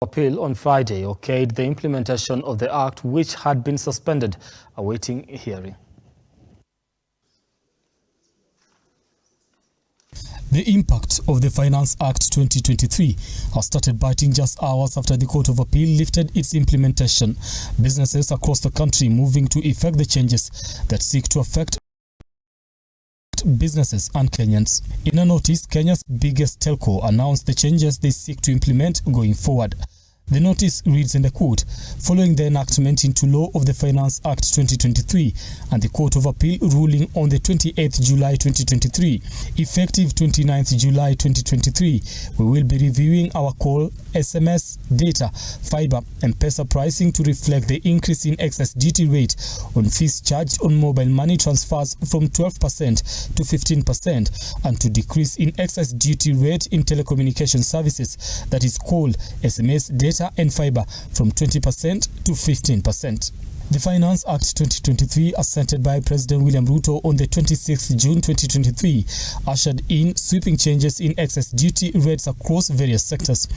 Appeal on Friday okayed the implementation of the act, which had been suspended, awaiting hearing. The impact of the Finance Act 2023 has started biting just hours after the Court of Appeal lifted its implementation. Businesses across the country moving to effect the changes that seek to affect businesses and Kenyans. In a notice, Kenya's biggest telco announced the changes they seek to implement going forward. The notice reads in the quote, following the enactment into law of the Finance Act 2023 and the Court of Appeal ruling on the 28th July 2023, effective 29th July 2023, we will be reviewing our call, SMS, data, fiber, and M-Pesa pricing to reflect the increase in excess duty rate on fees charged on mobile money transfers from 12% to 15% and to decrease in excess duty rate in telecommunication services, that is call, SMS, data, and fiber from 20% to 15%. The Finance Act 2023, assented by President William Ruto on the 26th June 2023, ushered in sweeping changes in excess duty rates across various sectors.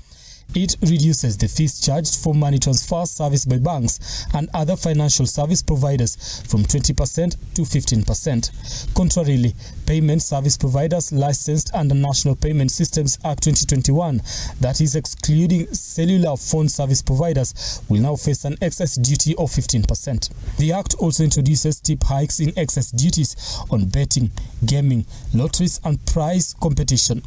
It reduces the fees charged for money transfer service by banks and other financial service providers from 20% to 15%. Contrarily, payment service providers licensed under National Payment Systems Act 2021, that is excluding cellular phone service providers, will now face an excess duty of 15%. The Act also introduces steep hikes in excess duties on betting, gaming, lotteries and prize competition.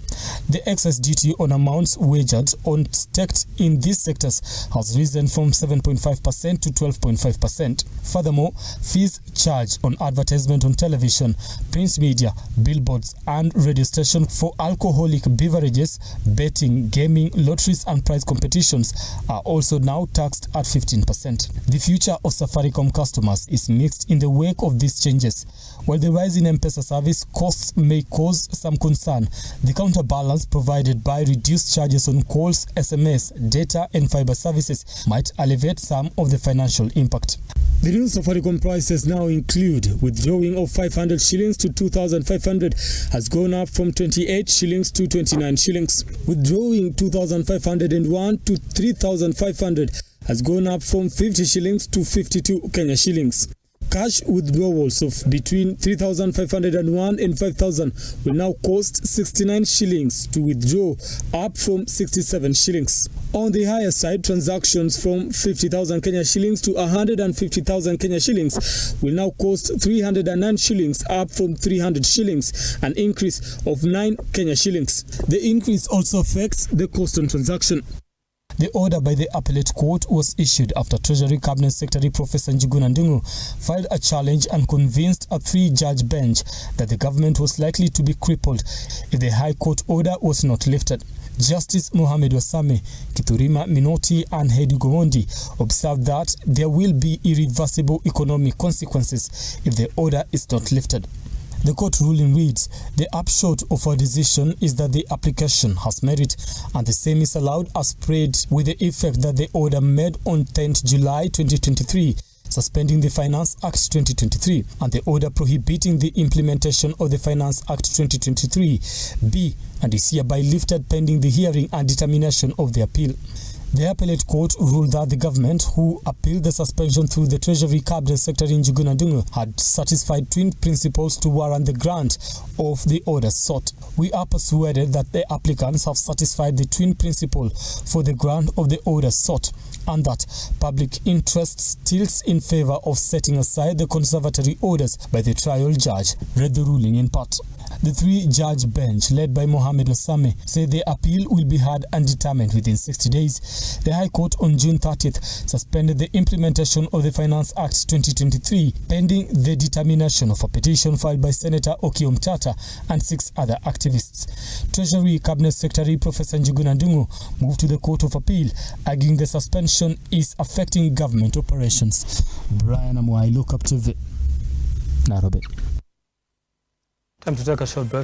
The excess duty on amounts wagered on staked in these sectors has risen from 7.5% to 12.5%. Furthermore, fees charged on advertisement on television, print media, billboards and radio station for alcoholic beverages, betting, gaming, lotteries and prize competitions are also now taxed at 15%. The future of Safaricom customers is mixed in the wake of these changes. While the rise in M-Pesa service costs may cause some concern, the counterbalance provided by reduced charges on calls, SMS, data and fiber services might alleviate some of the financial impact. The new Safaricom prices now include withdrawing of 500 shillings to 2,500 has gone up from 28 shillings to 29 shillings. Withdrawing 2,501 to 3,500 has gone up from 50 shillings to 52 Kenya shillings. Cash withdrawals of between 3,501 and 5,000 will now cost 69 shillings to withdraw, up from 67 shillings. On the higher side, transactions from 50,000 Kenya shillings to 150,000 Kenya shillings will now cost 309 shillings, up from 300 shillings, an increase of 9 Kenya shillings. The increase also affects the cost on transaction. The order by the appellate court was issued after Treasury Cabinet Secretary Professor Njuguna Ndung'u filed a challenge and convinced a three-judge bench that the government was likely to be crippled if the High Court order was not lifted. Justice Mohamed Wasame, Kiturima Minoti and Hedi Gomondi observed that there will be irreversible economic consequences if the order is not lifted. The court ruling reads, the upshot of our decision is that the application has merit and the same is allowed as spread with the effect that the order made on 10th July 2023 suspending the Finance Act 2023 and the order prohibiting the implementation of the Finance Act 2023 be and is hereby lifted pending the hearing and determination of the appeal. The appellate court ruled that the government, who appealed the suspension through the Treasury Cabinet Secretary Njuguna Ndung'u, had satisfied twin principles to warrant the grant of the order sought. We are persuaded that the applicants have satisfied the twin principle for the grant of the order sought, and that public interest tilts in favor of setting aside the conservatory orders by the trial judge, read the ruling in part. The three-judge bench, led by Mohamed Wasame, said the appeal will be heard and determined within 60 days. The High Court on June 30th suspended the implementation of the Finance Act 2023 pending the determination of a petition filed by Senator Okiya Omtatah and 6 other activists. Treasury Cabinet Secretary Professor Njuguna Ndung'u moved to the Court of Appeal, arguing the suspension is affecting government operations. Brian Amwai, Look Up TV, Nairobi. Time to take a short break.